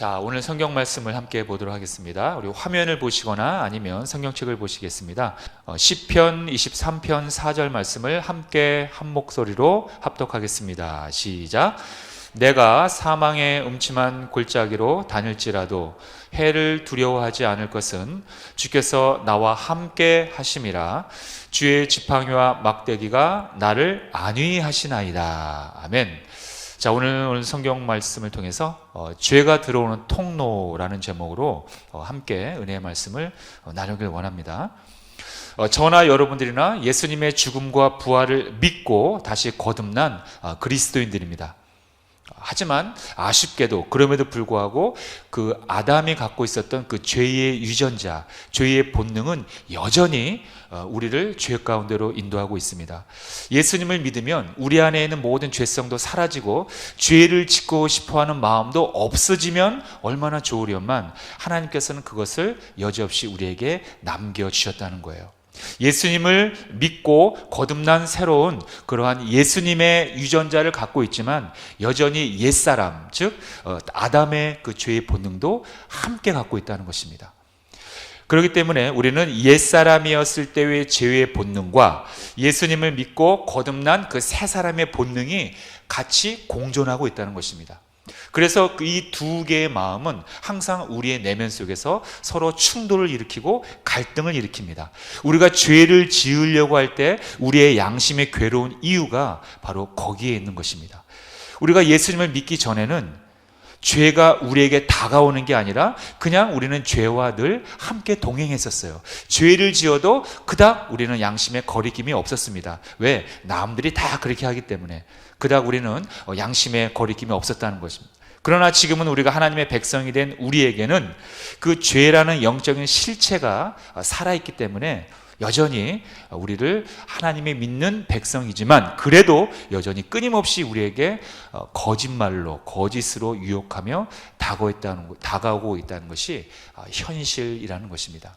자, 오늘 성경 말씀을 함께 보도록 하겠습니다. 우리 화면을 보시거나 아니면 성경책을 보시겠습니다. 시편 23편 4절 말씀을 함께 한 목소리로 합독하겠습니다. 시작. 내가 사망의 음침한 골짜기로 다닐지라도 해를 두려워하지 않을 것은 주께서 나와 함께 하심이라. 주의 지팡이와 막대기가 나를 안위하시나이다. 아멘. 자, 오늘 성경 말씀을 통해서 죄가 들어오는 통로라는 제목으로 함께 은혜의 말씀을 나누길 원합니다. 저나 여러분들이나 예수님의 죽음과 부활을 믿고 다시 거듭난 그리스도인들입니다. 하지만 아쉽게도 그럼에도 불구하고 그 아담이 갖고 있었던 그 죄의 유전자, 죄의 본능은 여전히 우리를 죄 가운데로 인도하고 있습니다. 예수님을 믿으면 우리 안에 있는 모든 죄성도 사라지고 죄를 짓고 싶어하는 마음도 없어지면 얼마나 좋으련만 하나님께서는 그것을 여지없이 우리에게 남겨주셨다는 거예요. 예수님을 믿고 거듭난 새로운 그러한 예수님의 유전자를 갖고 있지만 여전히 옛사람, 즉 아담의 그 죄의 본능도 함께 갖고 있다는 것입니다. 그렇기 때문에 우리는 옛사람이었을 때의 죄의 본능과 예수님을 믿고 거듭난 그 새 사람의 본능이 같이 공존하고 있다는 것입니다. 그래서 이 두 개의 마음은 항상 우리의 내면 속에서 서로 충돌을 일으키고 갈등을 일으킵니다. 우리가 죄를 지으려고 할 때 우리의 양심의 괴로운 이유가 바로 거기에 있는 것입니다. 우리가 예수님을 믿기 전에는 죄가 우리에게 다가오는 게 아니라 그냥 우리는 죄와 늘 함께 동행했었어요. 죄를 지어도 그닥 우리는 양심에 거리낌이 없었습니다. 왜? 남들이 다 그렇게 하기 때문에 그닥 우리는 양심에 거리낌이 없었다는 것입니다. 그러나 지금은 우리가 하나님의 백성이 된 우리에게는 그 죄라는 영적인 실체가 살아있기 때문에 여전히 우리를 하나님이 믿는 백성이지만 그래도 여전히 끊임없이 우리에게 거짓말로, 거짓으로 유혹하며 다가오고 있다는 것이 현실이라는 것입니다.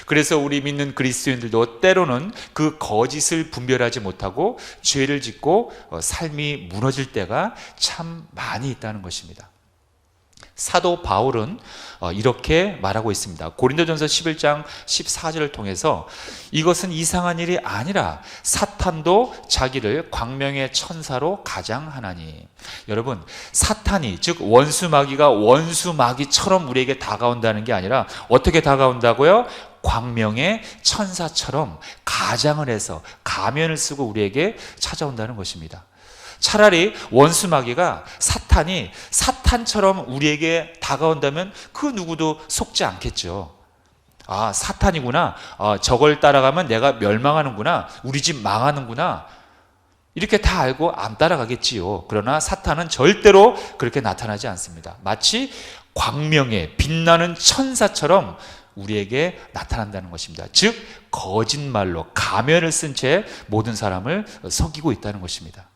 그래서 우리 믿는 그리스도인들도 때로는 그 거짓을 분별하지 못하고 죄를 짓고 삶이 무너질 때가 참 많이 있다는 것입니다. 사도 바울은 이렇게 말하고 있습니다. 고린도전서 11장 14절을 통해서 이것은 이상한 일이 아니라 사탄도 자기를 광명의 천사로 가장하나니. 여러분, 사탄이 즉 원수마귀가 원수마귀처럼 우리에게 다가온다는 게 아니라 어떻게 다가온다고요? 광명의 천사처럼 가장을 해서 가면을 쓰고 우리에게 찾아온다는 것입니다. 차라리 원수마귀가 사탄이 사탄처럼 우리에게 다가온다면 그 누구도 속지 않겠죠. 아, 사탄이구나. 저걸 따라가면 내가 멸망하는구나. 우리 집 망하는구나. 이렇게 다 알고 안 따라가겠지요. 그러나 사탄은 절대로 그렇게 나타나지 않습니다. 마치 광명의 빛나는 천사처럼 우리에게 나타난다는 것입니다. 즉 거짓말로 가면을 쓴 채 모든 사람을 속이고 있다는 것입니다.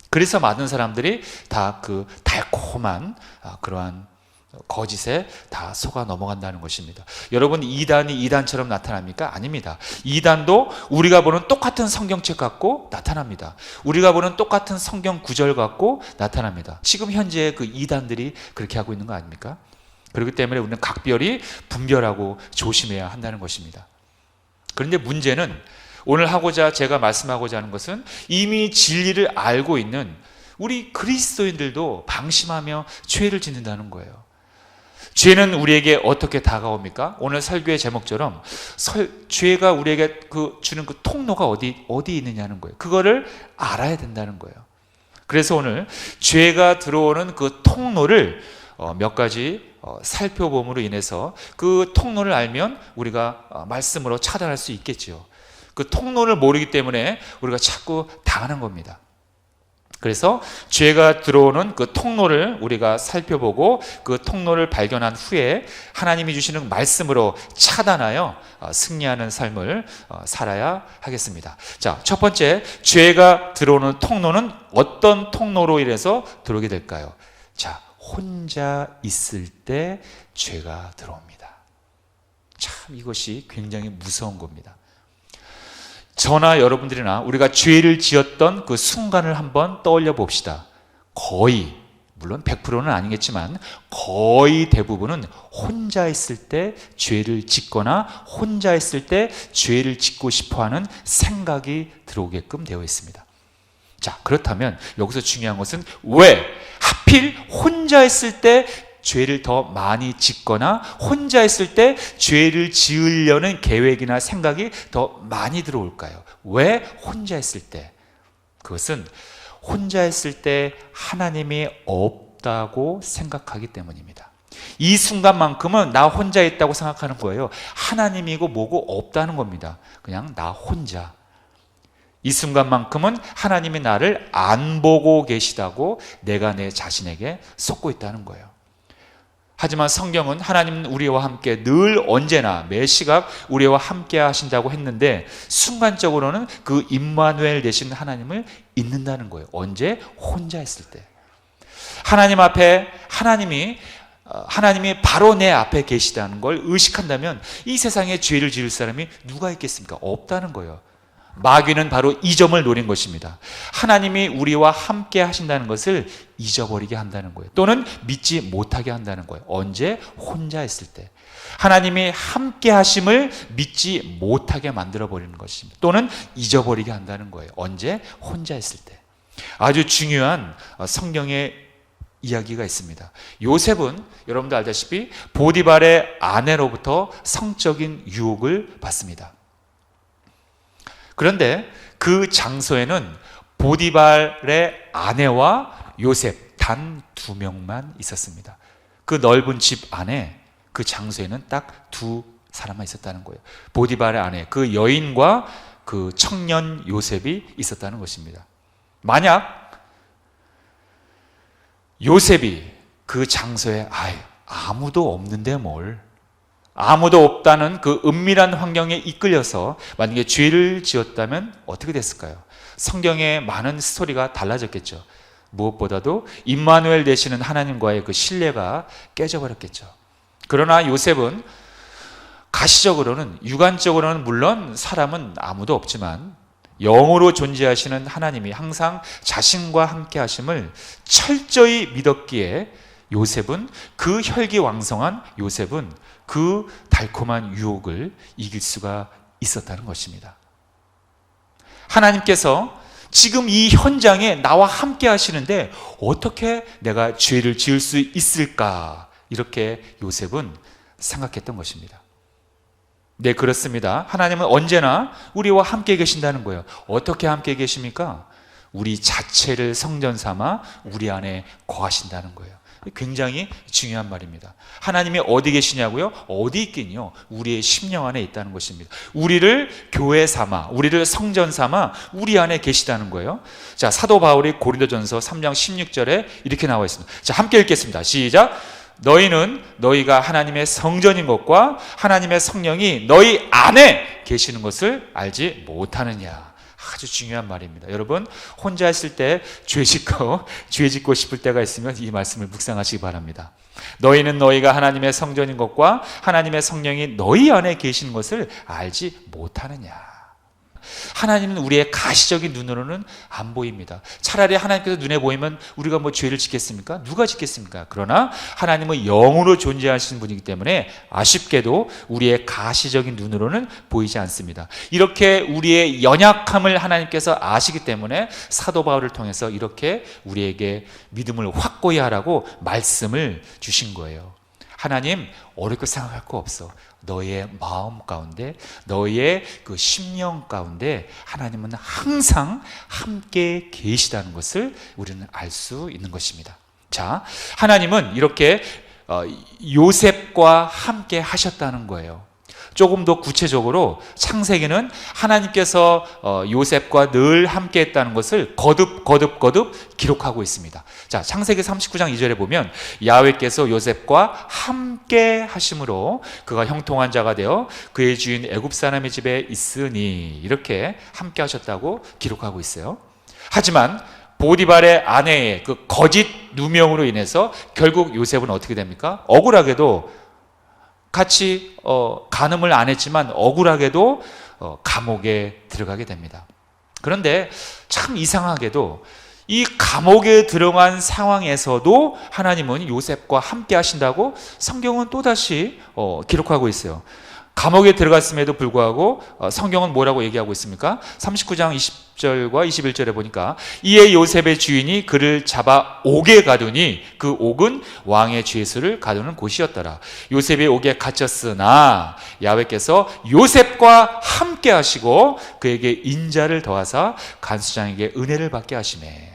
그래서 많은 사람들이 다 그 달콤한 그러한 거짓에 다 속아 넘어간다는 것입니다. 여러분, 이단이 이단처럼 나타납니까? 아닙니다. 이단도 우리가 보는 똑같은 성경책 갖고 나타납니다. 우리가 보는 똑같은 성경 구절 갖고 나타납니다. 지금 현재 그 이단들이 그렇게 하고 있는 거 아닙니까? 그렇기 때문에 우리는 각별히 분별하고 조심해야 한다는 것입니다. 그런데 문제는 오늘 제가 말씀하고자 하는 것은 이미 진리를 알고 있는 우리 그리스도인들도 방심하며 죄를 짓는다는 거예요. 죄는 우리에게 어떻게 다가옵니까? 오늘 설교의 제목처럼 죄가 우리에게 주는 그 통로가 어디 있느냐는 거예요. 그거를 알아야 된다는 거예요. 그래서 오늘 죄가 들어오는 그 통로를 몇 가지 살펴봄으로 인해서 그 통로를 알면 우리가 말씀으로 차단할 수 있겠지요. 그 통로를 모르기 때문에 우리가 자꾸 당하는 겁니다. 그래서 죄가 들어오는 그 통로를 우리가 살펴보고 그 통로를 발견한 후에 하나님이 주시는 말씀으로 차단하여 승리하는 삶을 살아야 하겠습니다. 자, 첫 번째, 죄가 들어오는 통로는 어떤 통로로 인해서 들어오게 될까요? 자, 혼자 있을 때 죄가 들어옵니다. 참 이것이 굉장히 무서운 겁니다. 저나 여러분들이나 우리가 죄를 지었던 그 순간을 한번 떠올려 봅시다. 거의 물론 100%는 아니겠지만 거의 대부분은 혼자 있을 때 죄를 짓거나 혼자 있을 때 죄를 짓고 싶어하는 생각이 들어오게끔 되어 있습니다. 자, 그렇다면 여기서 중요한 것은 왜 하필 혼자 있을 때 죄를 더 많이 짓거나 혼자 있을 때 죄를 지으려는 계획이나 생각이 더 많이 들어올까요? 왜 혼자 있을 때? 그것은 혼자 있을 때 하나님이 없다고 생각하기 때문입니다. 이 순간만큼은 나 혼자 있다고 생각하는 거예요. 하나님이고 뭐고 없다는 겁니다. 그냥 나 혼자. 이 순간만큼은 하나님이 나를 안 보고 계시다고 내가 내 자신에게 속고 있다는 거예요. 하지만 성경은 하나님은 우리와 함께 늘 언제나 매 시각 우리와 함께 하신다고 했는데 순간적으로는 그 임마누엘 되신 하나님을 잊는다는 거예요. 언제? 혼자 있을 때. 하나님 앞에 하나님이 바로 내 앞에 계시다는 걸 의식한다면 이 세상에 죄를 지을 사람이 누가 있겠습니까? 없다는 거예요. 마귀는 바로 이 점을 노린 것입니다. 하나님이 우리와 함께 하신다는 것을 잊어버리게 한다는 거예요. 또는 믿지 못하게 한다는 거예요. 언제? 혼자 있을 때. 하나님이 함께 하심을 믿지 못하게 만들어버리는 것입니다. 또는 잊어버리게 한다는 거예요. 언제? 혼자 있을 때. 아주 중요한 성경의 이야기가 있습니다. 요셉은 여러분도 알다시피 보디발의 아내로부터 성적인 유혹을 받습니다. 그런데 그 장소에는 보디발의 아내와 요셉 단 2명만 있었습니다. 그 넓은 집 안에 그 장소에는 딱 2사람만 있었다는 거예요. 보디발의 아내, 그 여인과 그 청년 요셉이 있었다는 것입니다. 만약 요셉이 그 장소에 아무도 없는데 뭘, 아무도 없다는 그 은밀한 환경에 이끌려서 만약에 죄를 지었다면 어떻게 됐을까요? 성경의 많은 스토리가 달라졌겠죠. 무엇보다도 임마누엘 되시는 하나님과의 그 신뢰가 깨져버렸겠죠. 그러나 요셉은 가시적으로는, 육안적으로는 물론 사람은 아무도 없지만 영으로 존재하시는 하나님이 항상 자신과 함께 하심을 철저히 믿었기에 요셉은, 그 혈기왕성한 요셉은 그 달콤한 유혹을 이길 수가 있었다는 것입니다. 하나님께서 지금 이 현장에 나와 함께 하시는데 어떻게 내가 죄를 지을 수 있을까? 이렇게 요셉은 생각했던 것입니다. 네, 그렇습니다. 하나님은 언제나 우리와 함께 계신다는 거예요. 어떻게 함께 계십니까? 우리 자체를 성전 삼아 우리 안에 거하신다는 거예요. 굉장히 중요한 말입니다. 하나님이 어디 계시냐고요? 어디 있긴요? 우리의 심령 안에 있다는 것입니다. 우리를 교회 삼아, 우리를 성전 삼아 우리 안에 계시다는 거예요. 자, 사도 바울이 고린도전서 3장 16절에 이렇게 나와 있습니다. 자, 함께 읽겠습니다. 시작. 너희는 너희가 하나님의 성전인 것과 하나님의 성령이 너희 안에 계시는 것을 알지 못하느냐. 아주 중요한 말입니다. 여러분, 혼자 있을 때 죄 짓고 싶을 때가 있으면 이 말씀을 묵상하시기 바랍니다. 너희는 너희가 하나님의 성전인 것과 하나님의 성령이 너희 안에 계시는 것을 알지 못하느냐. 하나님은 우리의 가시적인 눈으로는 안 보입니다. 차라리 하나님께서 눈에 보이면 우리가 뭐 죄를 짓겠습니까? 누가 짓겠습니까? 그러나 하나님은 영으로 존재하시는 분이기 때문에 아쉽게도 우리의 가시적인 눈으로는 보이지 않습니다. 이렇게 우리의 연약함을 하나님께서 아시기 때문에 사도 바울을 통해서 이렇게 우리에게 믿음을 확고히 하라고 말씀을 주신 거예요. 하나님, 어렵게 생각할 거 없어. 너의 마음 가운데, 너의 그 심령 가운데 하나님은 항상 함께 계시다는 것을 우리는 알 수 있는 것입니다. 자, 하나님은 이렇게 요셉과 함께 하셨다는 거예요. 조금 더 구체적으로 창세기는 하나님께서 요셉과 늘 함께 했다는 것을 거듭 기록하고 있습니다. 자, 창세기 39장 2절에 보면 야훼께서 요셉과 함께 하심으로 그가 형통한 자가 되어 그의 주인 애굽 사람의 집에 있으니, 이렇게 함께 하셨다고 기록하고 있어요. 하지만 보디발의 아내의 그 거짓 누명으로 인해서 결국 요셉은 어떻게 됩니까? 억울하게도 같이 간음을 안 했지만 억울하게도 감옥에 들어가게 됩니다. 그런데 참 이상하게도 이 감옥에 들어간 상황에서도 하나님은 요셉과 함께 하신다고 성경은 또다시 기록하고 있어요. 감옥에 들어갔음에도 불구하고 성경은 뭐라고 얘기하고 있습니까? 39장 20절과 21절에 보니까 이에 요셉의 주인이 그를 잡아 옥에 가두니 그 옥은 왕의 죄수를 가두는 곳이었더라. 요셉이 옥에 갇혔으나 야훼께서 요셉과 함께 하시고 그에게 인자를 더하사 간수장에게 은혜를 받게 하시매.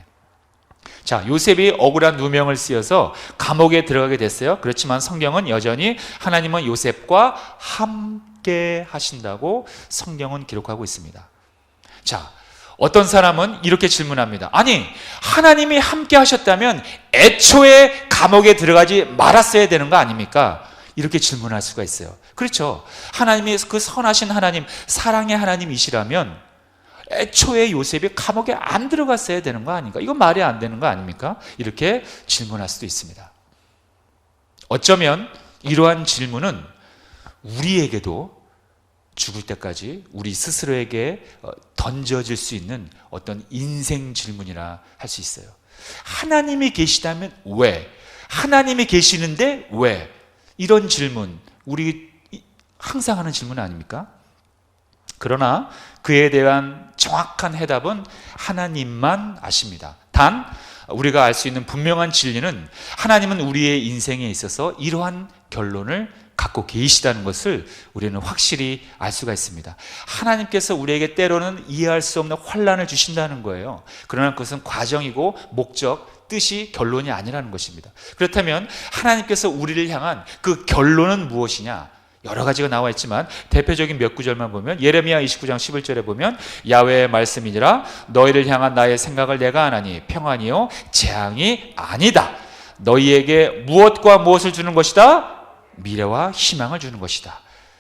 자, 요셉이 억울한 누명을 쓰여서 감옥에 들어가게 됐어요. 그렇지만 성경은 여전히 하나님은 요셉과 함께 하신다고 성경은 기록하고 있습니다. 자, 어떤 사람은 이렇게 질문합니다. 아니, 하나님이 함께 하셨다면 애초에 감옥에 들어가지 말았어야 되는 거 아닙니까? 이렇게 질문할 수가 있어요. 그렇죠. 하나님이 그 선하신 하나님, 사랑의 하나님이시라면 애초에 요셉이 감옥에 안 들어갔어야 되는 거 아닌가? 이건 말이 안 되는 거 아닙니까? 이렇게 질문할 수도 있습니다. 어쩌면 이러한 질문은 우리에게도 죽을 때까지 우리 스스로에게 던져질 수 있는 어떤 인생 질문이라 할 수 있어요. 하나님이 계시다면 왜? 하나님이 계시는데 왜? 이런 질문, 우리 항상 하는 질문 아닙니까? 그러나 그에 대한 정확한 해답은 하나님만 아십니다. 단 우리가 알 수 있는 분명한 진리는 하나님은 우리의 인생에 있어서 이러한 결론을 갖고 계시다는 것을 우리는 확실히 알 수가 있습니다. 하나님께서 우리에게 때로는 이해할 수 없는 환난을 주신다는 거예요. 그러나 그것은 과정이고 목적, 뜻이 결론이 아니라는 것입니다. 그렇다면 하나님께서 우리를 향한 그 결론은 무엇이냐? 여러 가지가 나와 있지만 대표적인 몇 구절만 보면 예레미야 29장 11절에 보면 야훼의 말씀이니라 너희를 향한 나의 생각을 내가 아나니 평안이요 재앙이 아니다. 너희에게 무엇과 무엇을 주는 것이다? 미래와 희망을 주는 것이다.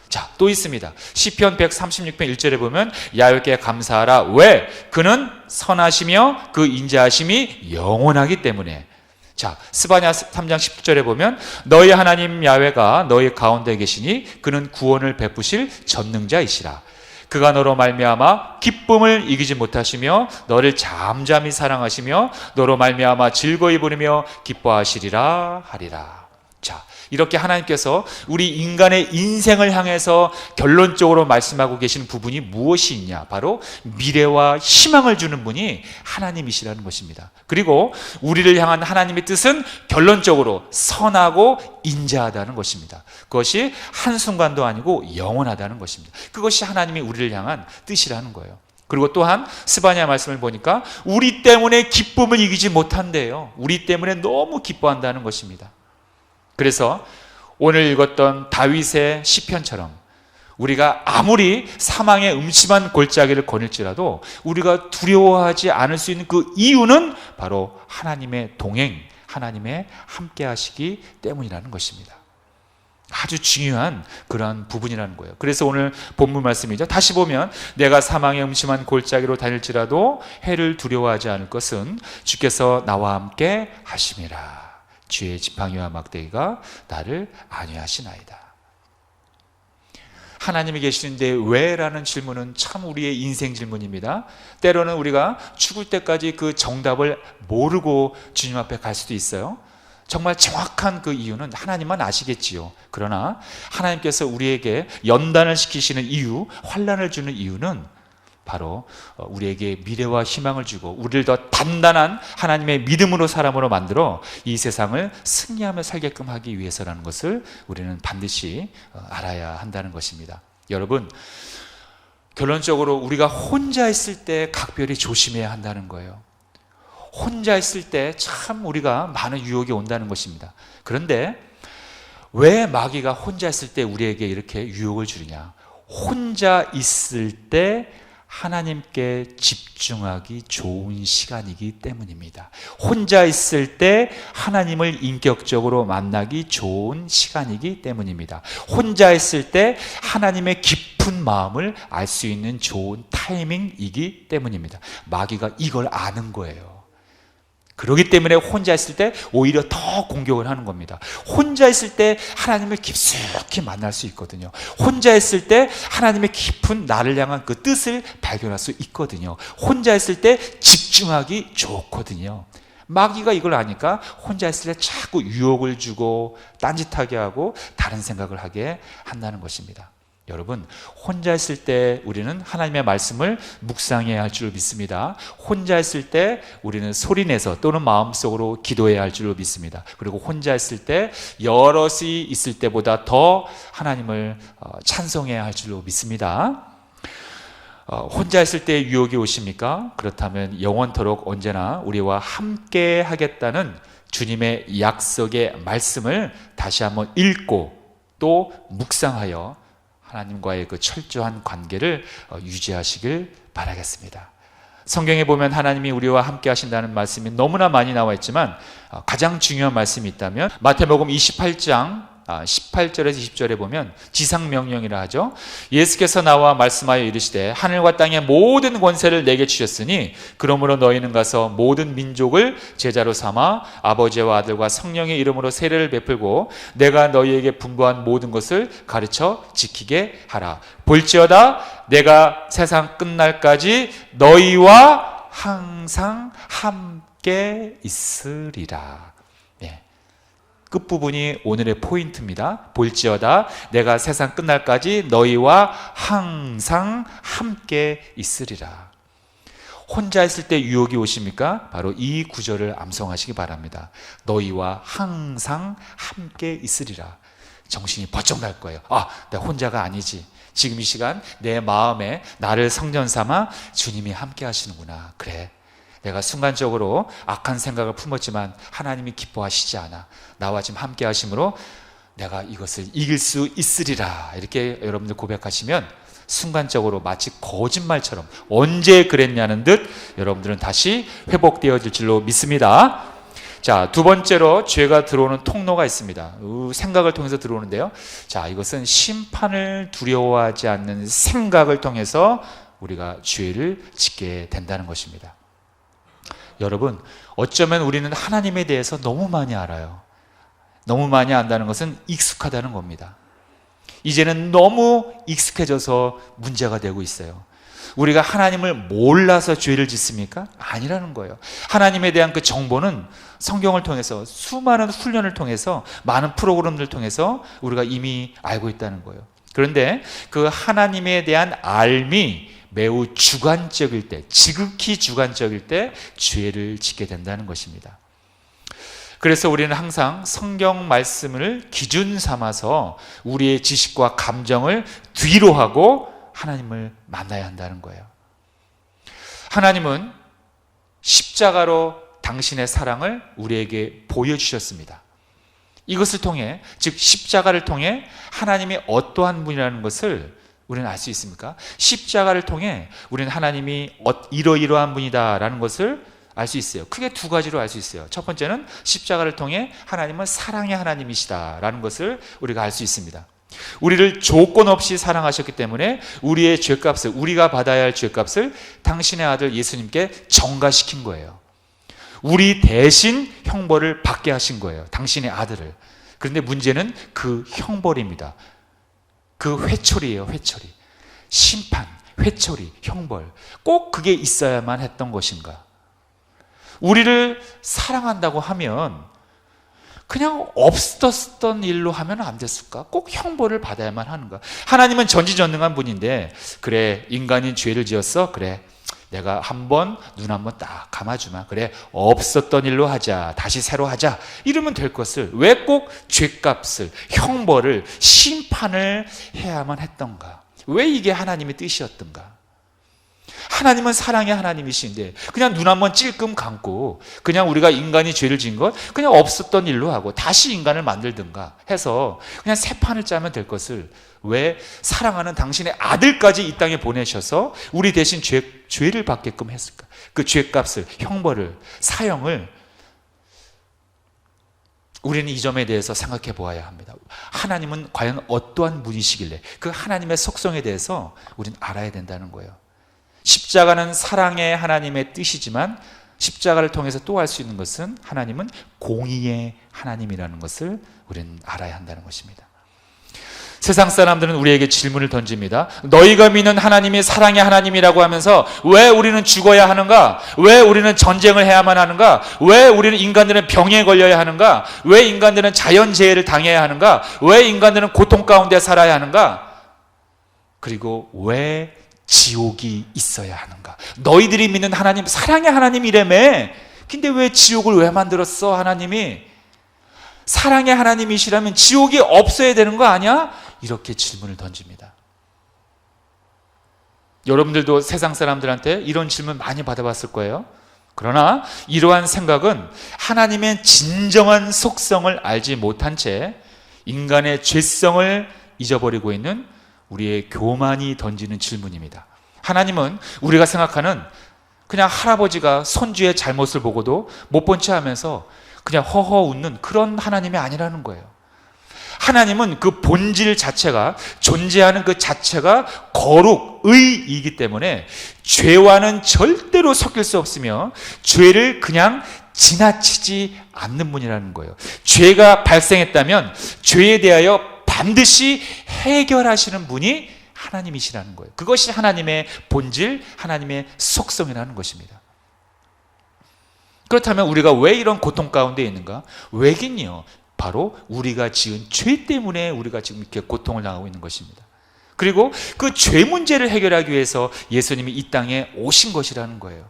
자, 또 있습니다. 시편 136편 1절에 보면 야훼께 감사하라. 왜? 그는 선하시며 그 인자하심이 영원하기 때문에. 자, 스바냐 3장 10절에 보면 너희 하나님 야훼가 너희 가운데 계시니 그는 구원을 베푸실 전능자이시라. 그가 너로 말미암아 기쁨을 이기지 못하시며 너를 잠잠히 사랑하시며 너로 말미암아 즐거이 부르며 기뻐하시리라 하리라. 자, 이렇게 하나님께서 우리 인간의 인생을 향해서 결론적으로 말씀하고 계신 부분이 무엇이 있냐? 바로 미래와 희망을 주는 분이 하나님이시라는 것입니다. 그리고 우리를 향한 하나님의 뜻은 결론적으로 선하고 인자하다는 것입니다. 그것이 한순간도 아니고 영원하다는 것입니다. 그것이 하나님이 우리를 향한 뜻이라는 거예요. 그리고 또한 스바냐 말씀을 보니까 우리 때문에 기쁨을 이기지 못한대요. 우리 때문에 너무 기뻐한다는 것입니다. 그래서 오늘 읽었던 다윗의 시편처럼 우리가 아무리 사망의 음침한 골짜기를 거닐지라도 우리가 두려워하지 않을 수 있는 그 이유는 바로 하나님의 동행, 하나님의 함께 하시기 때문이라는 것입니다. 아주 중요한 그러한 부분이라는 거예요. 그래서 오늘 본문 말씀이죠. 다시 보면 내가 사망의 음침한 골짜기로 다닐지라도 해를 두려워하지 않을 것은 주께서 나와 함께 하심이라. 주의 지팡이와 막대기가 나를 안위하시나이다. 하나님이 계시는데 왜? 라는 질문은 참 우리의 인생 질문입니다. 때로는 우리가 죽을 때까지 그 정답을 모르고 주님 앞에 갈 수도 있어요. 정말 정확한 그 이유는 하나님만 아시겠지요. 그러나 하나님께서 우리에게 연단을 시키시는 이유, 환난을 주는 이유는 바로 우리에게 미래와 희망을 주고 우리를 더 단단한 하나님의 믿음으로 사람으로 만들어 이 세상을 승리하며 살게끔 하기 위해서라는 것을 우리는 반드시 알아야 한다는 것입니다. 여러분, 결론적으로 우리가 혼자 있을 때 각별히 조심해야 한다는 거예요. 혼자 있을 때 참 우리가 많은 유혹이 온다는 것입니다. 그런데 왜 마귀가 혼자 있을 때 우리에게 이렇게 유혹을 주느냐? 혼자 있을 때 하나님께 집중하기 좋은 시간이기 때문입니다. 혼자 있을 때 하나님을 인격적으로 만나기 좋은 시간이기 때문입니다. 혼자 있을 때 하나님의 깊은 마음을 알 수 있는 좋은 타이밍이기 때문입니다. 마귀가 이걸 아는 거예요. 그렇기 때문에 혼자 있을 때 오히려 더 공격을 하는 겁니다. 혼자 있을 때 하나님을 깊숙이 만날 수 있거든요. 혼자 있을 때 하나님의 깊은 나를 향한 그 뜻을 발견할 수 있거든요. 혼자 있을 때 집중하기 좋거든요. 마귀가 이걸 아니까 혼자 있을 때 자꾸 유혹을 주고 딴짓하게 하고 다른 생각을 하게 한다는 것입니다. 여러분, 혼자 있을 때 우리는 하나님의 말씀을 묵상해야 할 줄 믿습니다. 혼자 있을 때 우리는 소리내서 또는 마음속으로 기도해야 할 줄로 믿습니다. 그리고 혼자 있을 때 여럿이 있을 때보다 더 하나님을 찬송해야 할 줄로 믿습니다. 혼자 있을 때 유혹이 오십니까? 그렇다면 영원토록 언제나 우리와 함께 하겠다는 주님의 약속의 말씀을 다시 한번 읽고 또 묵상하여 하나님과의 그 철저한 관계를 유지하시길 바라겠습니다. 성경에 보면 하나님이 우리와 함께 하신다는 말씀이 너무나 많이 나와 있지만 가장 중요한 말씀이 있다면 마태복음 28장 18절에서 20절에 보면 지상명령이라 하죠. 예수께서 나와 말씀하여 이르시되 하늘과 땅의 모든 권세를 내게 주셨으니 그러므로 너희는 가서 모든 민족을 제자로 삼아 아버지와 아들과 성령의 이름으로 세례를 베풀고 내가 너희에게 분부한 모든 것을 가르쳐 지키게 하라. 볼지어다 내가 세상 끝날까지 너희와 항상 함께 있으리라. 끝부분이 오늘의 포인트입니다. 볼지어다 내가 세상 끝날까지 너희와 항상 함께 있으리라. 혼자 있을 때 유혹이 오십니까? 바로 이 구절을 암송하시기 바랍니다. 너희와 항상 함께 있으리라. 정신이 번쩍 날 거예요. 내가 혼자가 아니지. 지금 이 시간 내 마음에 나를 성전 삼아 주님이 함께 하시는구나. 그래, 내가 순간적으로 악한 생각을 품었지만 하나님이 기뻐하시지 않아. 나와 지금 함께 하심으로 내가 이것을 이길 수 있으리라. 이렇게 여러분들 고백하시면 순간적으로 마치 거짓말처럼 언제 그랬냐는 듯 여러분들은 다시 회복되어질 줄로 믿습니다. 자, 두 번째로 죄가 들어오는 통로가 있습니다. 생각을 통해서 들어오는데요. 자, 이것은 심판을 두려워하지 않는 생각을 통해서 우리가 죄를 짓게 된다는 것입니다. 여러분, 어쩌면 우리는 하나님에 대해서 너무 많이 알아요. 너무 많이 안다는 것은 익숙하다는 겁니다. 이제는 너무 익숙해져서 문제가 되고 있어요. 우리가 하나님을 몰라서 죄를 짓습니까? 아니라는 거예요. 하나님에 대한 그 정보는 성경을 통해서 수많은 훈련을 통해서 많은 프로그램들을 통해서 우리가 이미 알고 있다는 거예요. 그런데 그 하나님에 대한 알미 매우 주관적일 때, 지극히 주관적일 때 죄를 짓게 된다는 것입니다. 그래서 우리는 항상 성경 말씀을 기준 삼아서 우리의 지식과 감정을 뒤로 하고 하나님을 만나야 한다는 거예요. 하나님은 십자가로 당신의 사랑을 우리에게 보여주셨습니다. 이것을 통해, 즉 십자가를 통해 하나님이 어떠한 분이라는 것을 우리는 알 수 있습니까? 십자가를 통해 우리는 하나님이 이러이러한 분이다라는 것을 알 수 있어요. 크게 두 가지로 알 수 있어요. 첫 번째는 십자가를 통해 하나님은 사랑의 하나님이시다라는 것을 우리가 알 수 있습니다. 우리를 조건 없이 사랑하셨기 때문에 우리의 죄값을, 우리가 받아야 할 죄값을 당신의 아들 예수님께 전가시킨 거예요. 우리 대신 형벌을 받게 하신 거예요. 당신의 아들을. 그런데 문제는 그 형벌입니다. 그 회초리예요, 회초리. 심판, 회초리, 형벌. 꼭 그게 있어야만 했던 것인가? 우리를 사랑한다고 하면 그냥 없었던 일로 하면 안 됐을까? 꼭 형벌을 받아야만 하는가? 하나님은 전지전능한 분인데, 그래, 인간인 죄를 지었어? 그래, 내가 한번 눈 한번 딱 감아주마. 그래, 없었던 일로 하자, 다시 새로 하자, 이러면 될 것을 왜 꼭 죄값을, 형벌을, 심판을 해야만 했던가? 왜 이게 하나님의 뜻이었던가? 하나님은 사랑의 하나님이신데 그냥 눈 한번 찔끔 감고 그냥 우리가 인간이 죄를 지은 것 그냥 없었던 일로 하고 다시 인간을 만들든가 해서 그냥 새 판을 짜면 될 것을 왜 사랑하는 당신의 아들까지 이 땅에 보내셔서 우리 대신 죄를 받게끔 했을까? 그 죄값을, 형벌을, 사형을 우리는 이 점에 대해서 생각해 보아야 합니다. 하나님은 과연 어떠한 분이시길래 그 하나님의 속성에 대해서 우리는 알아야 된다는 거예요. 십자가는 사랑의 하나님의 뜻이지만 십자가를 통해서 또 알 수 있는 것은 하나님은 공의의 하나님이라는 것을 우리는 알아야 한다는 것입니다. 세상 사람들은 우리에게 질문을 던집니다. 너희가 믿는 하나님이 사랑의 하나님이라고 하면서 왜 우리는 죽어야 하는가? 왜 우리는 전쟁을 해야만 하는가? 왜 우리는 인간들은 병에 걸려야 하는가? 왜 인간들은 자연재해를 당해야 하는가? 왜 인간들은 고통 가운데 살아야 하는가? 그리고 왜 지옥이 있어야 하는가? 너희들이 믿는 하나님 사랑의 하나님이라며. 근데 왜 지옥을 왜 만들었어? 하나님이 사랑의 하나님이시라면 지옥이 없어야 되는 거 아니야? 이렇게 질문을 던집니다. 여러분들도 세상 사람들한테 이런 질문 많이 받아봤을 거예요. 그러나 이러한 생각은 하나님의 진정한 속성을 알지 못한 채 인간의 죄성을 잊어버리고 있는 우리의 교만이 던지는 질문입니다. 하나님은 우리가 생각하는 그냥 할아버지가 손주의 잘못을 보고도 못 본 채 하면서 그냥 허허 웃는 그런 하나님이 아니라는 거예요. 하나님은 그 본질 자체가, 존재하는 그 자체가 거룩의이기 때문에 죄와는 절대로 섞일 수 없으며 죄를 그냥 지나치지 않는 분이라는 거예요. 죄가 발생했다면 죄에 대하여 반드시 해결하시는 분이 하나님이시라는 거예요. 그것이 하나님의 본질, 하나님의 속성이라는 것입니다. 그렇다면 우리가 왜 이런 고통 가운데 있는가? 왜긴요, 바로 우리가 지은 죄 때문에 우리가 지금 이렇게 고통을 당하고 있는 것입니다. 그리고 그 죄 문제를 해결하기 위해서 예수님이 이 땅에 오신 것이라는 거예요.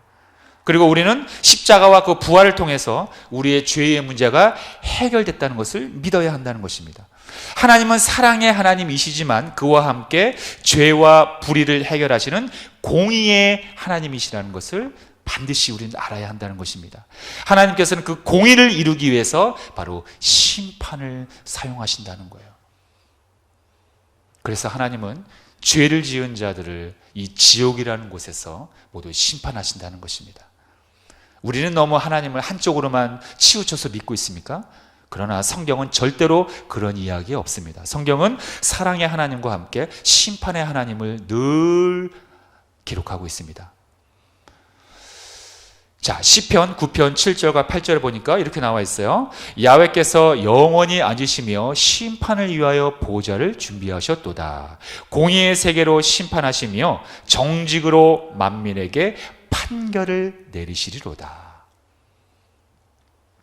그리고 우리는 십자가와 그 부활을 통해서 우리의 죄의 문제가 해결됐다는 것을 믿어야 한다는 것입니다. 하나님은 사랑의 하나님이시지만 그와 함께 죄와 불의를 해결하시는 공의의 하나님이시라는 것을 반드시 우리는 알아야 한다는 것입니다. 하나님께서는 그 공의를 이루기 위해서 바로 심판을 사용하신다는 거예요. 그래서 하나님은 죄를 지은 자들을 이 지옥이라는 곳에서 모두 심판하신다는 것입니다. 우리는 너무 하나님을 한쪽으로만 치우쳐서 믿고 있습니까? 그러나 성경은 절대로 그런 이야기 없습니다. 성경은 사랑의 하나님과 함께 심판의 하나님을 늘 기록하고 있습니다. 자, 시편 9편 7절과 8절을 보니까 이렇게 나와 있어요. 야훼께서 영원히 앉으시며 심판을 위하여 보좌를 준비하셨도다. 공의의 세계로 심판하시며 정직으로 만민에게 판결을 내리시리로다.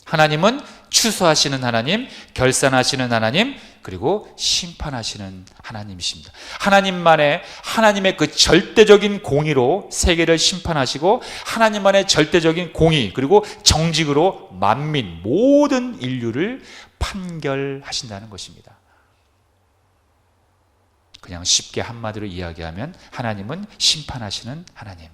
하나님은 추수하시는 하나님, 결산하시는 하나님, 그리고 심판하시는 하나님이십니다. 하나님의 그 절대적인 공의로 세계를 심판하시고 하나님만의 절대적인 공의 그리고 정직으로 만민 모든 인류를 판결하신다는 것입니다. 그냥 쉽게 한마디로 이야기하면 하나님은 심판하시는 하나님.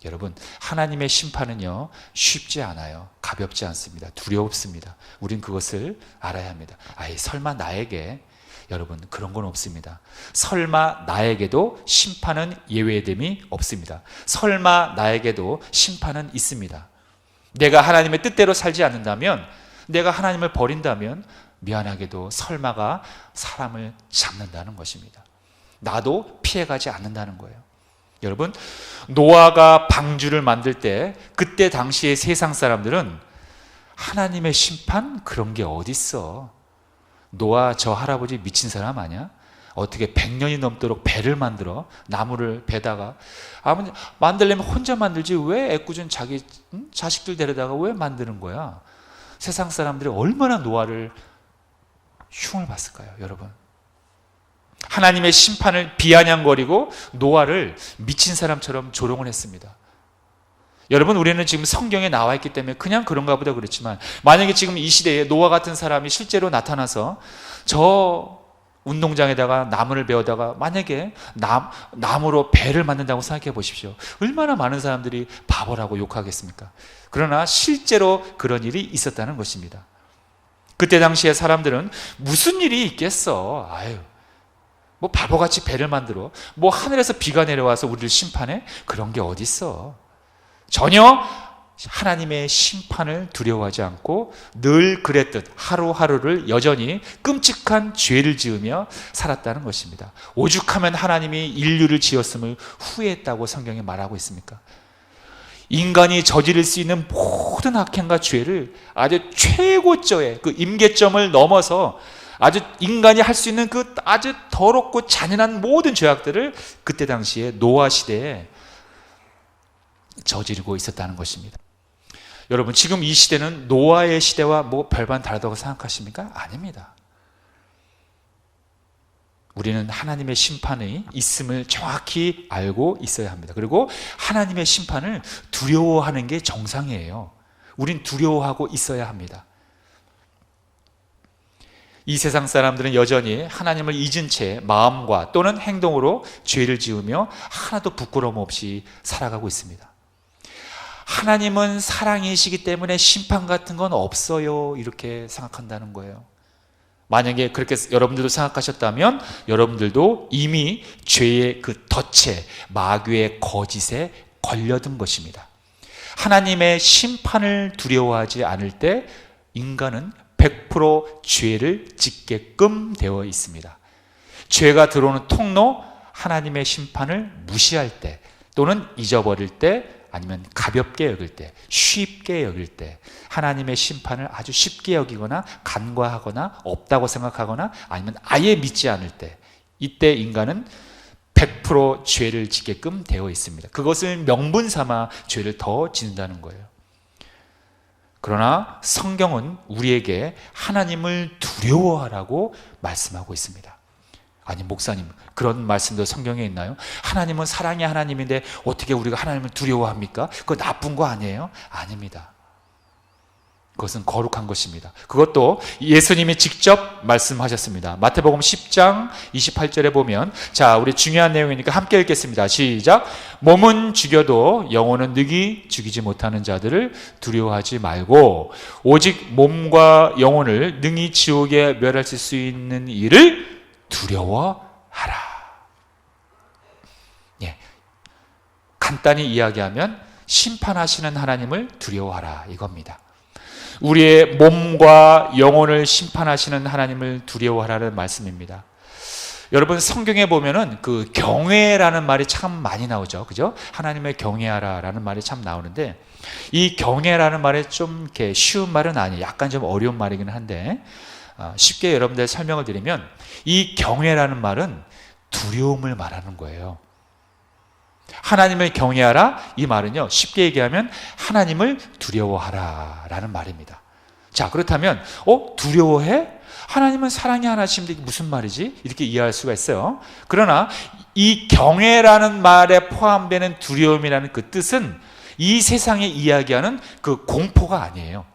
여러분, 하나님의 심판은요, 쉽지 않아요. 가볍지 않습니다. 두렵습니다. 우린 그것을 알아야 합니다. 설마 나에게, 여러분, 그런 건 없습니다. 설마 나에게도 심판은 예외됨이 없습니다. 설마 나에게도 심판은 있습니다. 내가 하나님의 뜻대로 살지 않는다면, 내가 하나님을 버린다면 미안하게도 설마가 사람을 잡는다는 것입니다. 나도 피해가지 않는다는 거예요. 여러분, 노아가 방주를 만들 때 그때 당시의 세상 사람들은 하나님의 심판? 그런 게 어딨어. 노아 저 할아버지 미친 사람 아니야? 어떻게 100년이 넘도록 배를 만들어? 나무를 베다가 아버지 만들려면 혼자 만들지 왜 애꿎은 자기 자식들 데려다가 왜 만드는 거야? 세상 사람들이 얼마나 노아를 흉을 봤을까요, 여러분? 하나님의 심판을 비아냥거리고 노아를 미친 사람처럼 조롱을 했습니다. 여러분, 우리는 지금 성경에 나와 있기 때문에 그냥 그런가 보다 그렇지만 만약에 지금 이 시대에 노아 같은 사람이 실제로 나타나서 저 운동장에다가 나무를 베어다가 만약에 나무로 배를 만든다고 생각해 보십시오. 얼마나 많은 사람들이 바보라고 욕하겠습니까? 그러나 실제로 그런 일이 있었다는 것입니다. 그때 당시에 사람들은 무슨 일이 있겠어? 뭐 바보같이 배를 만들어? 뭐 하늘에서 비가 내려와서 우리를 심판해? 그런 게 어딨어? 전혀 하나님의 심판을 두려워하지 않고 늘 그랬듯 하루하루를 여전히 끔찍한 죄를 지으며 살았다는 것입니다. 오죽하면 하나님이 인류를 지었음을 후회했다고 성경에 말하고 있습니까? 인간이 저지를 수 있는 모든 악행과 죄를 아주 최고조의 그 임계점을 넘어서 아주 인간이 할 수 있는 그 아주 더럽고 잔인한 모든 죄악들을 그때 당시에 노아 시대에 저지르고 있었다는 것입니다. 여러분, 지금 이 시대는 노아의 시대와 뭐 별반 다르다고 생각하십니까? 아닙니다. 우리는 하나님의 심판이 있음을 정확히 알고 있어야 합니다. 그리고 하나님의 심판을 두려워하는 게 정상이에요. 우린 두려워하고 있어야 합니다. 이 세상 사람들은 여전히 하나님을 잊은 채 마음과 또는 행동으로 죄를 지으며 하나도 부끄러움 없이 살아가고 있습니다. 하나님은 사랑이시기 때문에 심판 같은 건 없어요, 이렇게 생각한다는 거예요. 만약에 그렇게 여러분들도 생각하셨다면 여러분들도 이미 죄의 그 덫에, 마귀의 거짓에 걸려든 것입니다. 하나님의 심판을 두려워하지 않을 때 인간은 100% 죄를 짓게끔 되어 있습니다. 죄가 들어오는 통로, 하나님의 심판을 무시할 때 또는 잊어버릴 때, 아니면 가볍게 여길 때, 쉽게 여길 때, 하나님의 심판을 아주 쉽게 여기거나 간과하거나 없다고 생각하거나 아니면 아예 믿지 않을 때, 이때 인간은 100% 죄를 짓게끔 되어 있습니다. 그것을 명분 삼아 죄를 더 짓는다는 거예요. 그러나 성경은 우리에게 하나님을 두려워하라고 말씀하고 있습니다. 아니, 목사님, 그런 말씀도 성경에 있나요? 하나님은 사랑의 하나님인데 어떻게 우리가 하나님을 두려워합니까? 그거 나쁜 거 아니에요? 아닙니다. 그것은 거룩한 것입니다. 그것도 예수님이 직접 말씀하셨습니다. 마태복음 10장 28절에 보면, 자, 우리 중요한 내용이니까 함께 읽겠습니다. 시작. 몸은 죽여도 영혼은 능히 죽이지 못하는 자들을 두려워하지 말고 오직 몸과 영혼을 능히 지옥에 멸하실 수 있는 이를 두려워하라. 예, 간단히 이야기하면 심판하시는 하나님을 두려워하라, 이겁니다. 우리의 몸과 영혼을 심판하시는 하나님을 두려워하라는 말씀입니다. 여러분, 성경에 보면은 그 경외라는 말이 참 많이 나오죠. 그죠? 하나님을 경외하라라는 말이 참 나오는데, 이 경외라는 말이 좀 이렇게 쉬운 말은 아니에요. 약간 좀 어려운 말이긴 한데, 쉽게 여러분들 설명을 드리면, 이 경외라는 말은 두려움을 말하는 거예요. 하나님을 경외하라, 이 말은요, 쉽게 얘기하면 하나님을 두려워하라 라는 말입니다. 자, 그렇다면 두려워해? 하나님은 사랑의 하나님인데 이게 무슨 말이지? 이렇게 이해할 수가 있어요. 그러나 이 경외라는 말에 포함되는 두려움이라는 그 뜻은 이 세상에 이야기하는 그 공포가 아니에요.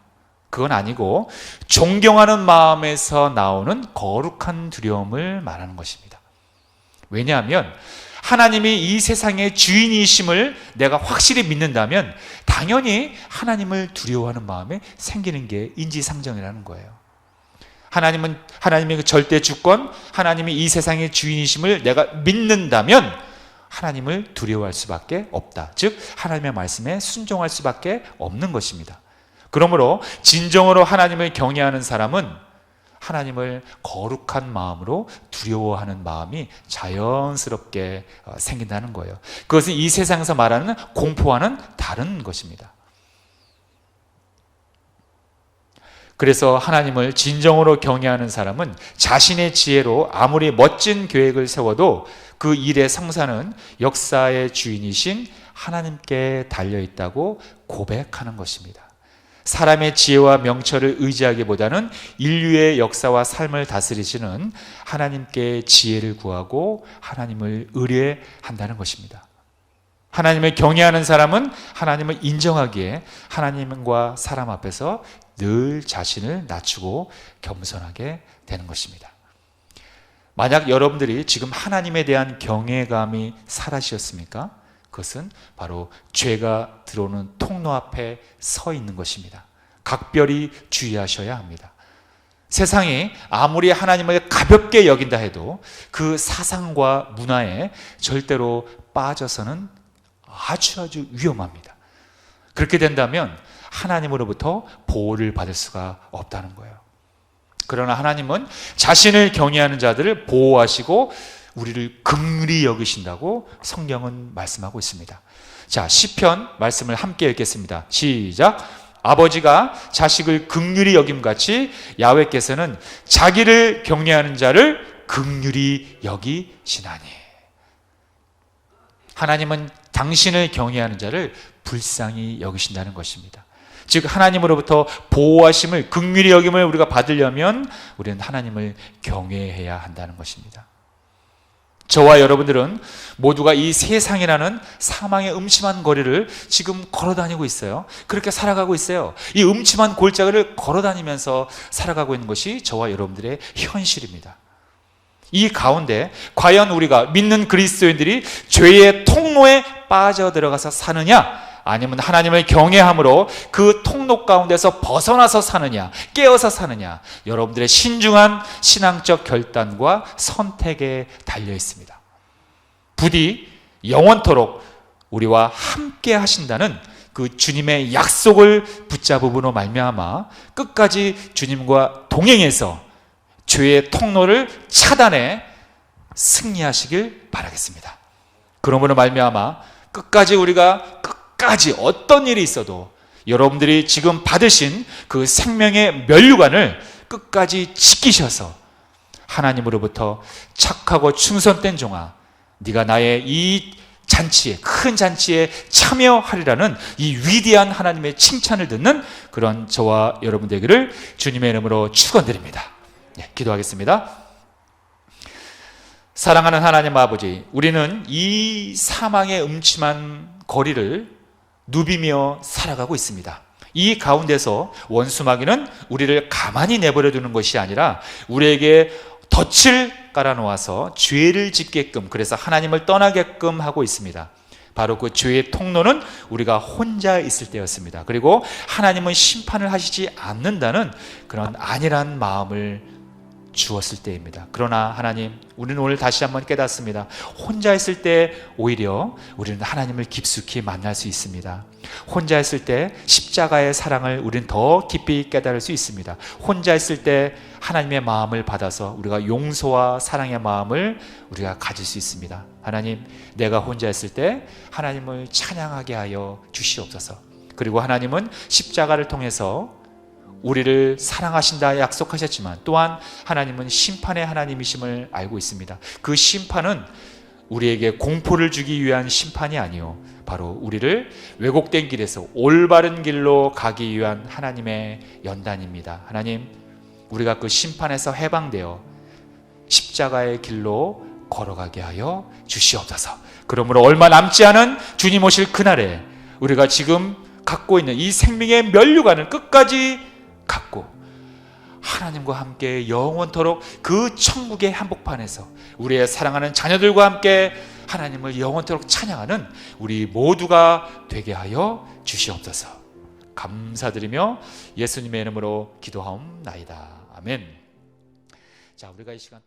그건 아니고 존경하는 마음에서 나오는 거룩한 두려움을 말하는 것입니다. 왜냐하면 하나님이 이 세상의 주인이심을 내가 확실히 믿는다면 당연히 하나님을 두려워하는 마음이 생기는 게 인지상정이라는 거예요. 하나님의 그 절대 주권, 하나님이 이 세상의 주인이심을 내가 믿는다면 하나님을 두려워할 수밖에 없다. 즉 하나님의 말씀에 순종할 수밖에 없는 것입니다. 그러므로 진정으로 하나님을 경외하는 사람은 하나님을 거룩한 마음으로 두려워하는 마음이 자연스럽게 생긴다는 거예요. 그것은 이 세상에서 말하는 공포와는 다른 것입니다. 그래서 하나님을 진정으로 경외하는 사람은 자신의 지혜로 아무리 멋진 계획을 세워도 그 일의 성사는 역사의 주인이신 하나님께 달려있다고 고백하는 것입니다. 사람의 지혜와 명철을 의지하기보다는 인류의 역사와 삶을 다스리시는 하나님께 지혜를 구하고 하나님을 의뢰한다는 것입니다. 하나님을 경외하는 사람은 하나님을 인정하기에 하나님과 사람 앞에서 늘 자신을 낮추고 겸손하게 되는 것입니다. 만약 여러분들이 지금 하나님에 대한 경외감이 사라지셨습니까? 그것은 바로 죄가 들어오는 통로 앞에 서 있는 것입니다. 각별히 주의하셔야 합니다. 세상이 아무리 하나님을 가볍게 여긴다 해도 그 사상과 문화에 절대로 빠져서는 아주 위험합니다. 그렇게 된다면 하나님으로부터 보호를 받을 수가 없다는 거예요. 그러나 하나님은 자신을 경외하는 자들을 보호하시고 우리를 긍휼히 여기신다고 성경은 말씀하고 있습니다. 자, 시편 말씀을 함께 읽겠습니다. 시작. 아버지가 자식을 긍휼히 여김같이 야훼께서는 자기를 경외하는 자를 긍휼히 여기시나니. 하나님은 당신을 경외하는 자를 불쌍히 여기신다는 것입니다. 즉 하나님으로부터 보호하심을, 긍휼히 여김을 우리가 받으려면 우리는 하나님을 경외해야 한다는 것입니다. 저와 여러분들은 모두가 이 세상이라는 사망의 음침한 거리를 지금 걸어다니고 있어요. 그렇게 살아가고 있어요. 이 음침한 골짜기를 걸어다니면서 살아가고 있는 것이 저와 여러분들의 현실입니다. 이 가운데 과연 우리가 믿는 그리스도인들이 죄의 통로에 빠져들어가서 사느냐, 아니면 하나님을 경외함으로 그 통로 가운데서 벗어나서 사느냐, 깨어서 사느냐, 여러분들의 신중한 신앙적 결단과 선택에 달려 있습니다. 부디 영원토록 우리와 함께 하신다는 그 주님의 약속을 붙잡음으로 말미암아 끝까지 주님과 동행해서 죄의 통로를 차단해 승리하시길 바라겠습니다. 그러므로 말미암아 끝까지 어떤 일이 있어도 여러분들이 지금 받으신 그 생명의 면류관을 끝까지 지키셔서 하나님으로부터 착하고 충성된 종아, 네가 나의 이 잔치에, 큰 잔치에 참여하리라는 이 위대한 하나님의 칭찬을 듣는 그런 저와 여러분 되기를 주님의 이름으로 축원드립니다. 기도하겠습니다. 사랑하는 하나님 아버지, 우리는 이 사망의 음침한 거리를 누비며 살아가고 있습니다. 이 가운데서 원수마귀는 우리를 가만히 내버려 두는 것이 아니라 우리에게 덫을 깔아놓아서 죄를 짓게끔, 그래서 하나님을 떠나게끔 하고 있습니다. 바로 그 죄의 통로는 우리가 혼자 있을 때였습니다. 그리고 하나님은 심판을 하시지 않는다는 그런 안일한 마음을 주었을 때입니다. 그러나 하나님, 우리는 오늘 다시 한번 깨닫습니다. 혼자 있을 때 오히려 우리는 하나님을 깊숙이 만날 수 있습니다. 혼자 있을 때 십자가의 사랑을 우리는 더 깊이 깨달을 수 있습니다. 혼자 있을 때 하나님의 마음을 받아서 우리가 용서와 사랑의 마음을 우리가 가질 수 있습니다. 하나님, 내가 혼자 있을 때 하나님을 찬양하게 하여 주시옵소서. 그리고 하나님은 십자가를 통해서 우리를 사랑하신다 약속하셨지만 또한 하나님은 심판의 하나님이심을 알고 있습니다. 그 심판은 우리에게 공포를 주기 위한 심판이 아니요, 바로 우리를 왜곡된 길에서 올바른 길로 가기 위한 하나님의 연단입니다. 하나님, 우리가 그 심판에서 해방되어 십자가의 길로 걸어가게 하여 주시옵소서. 그러므로 얼마 남지 않은 주님 오실 그날에 우리가 지금 갖고 있는 이 생명의 면류관을 끝까지 갖고 하나님과 함께 영원토록 그 천국의 한복판에서 우리의 사랑하는 자녀들과 함께 하나님을 영원토록 찬양하는 우리 모두가 되게 하여 주시옵소서. 감사드리며 예수님의 이름으로 기도하옵나이다. 아멘. 자, 우리가 이 시간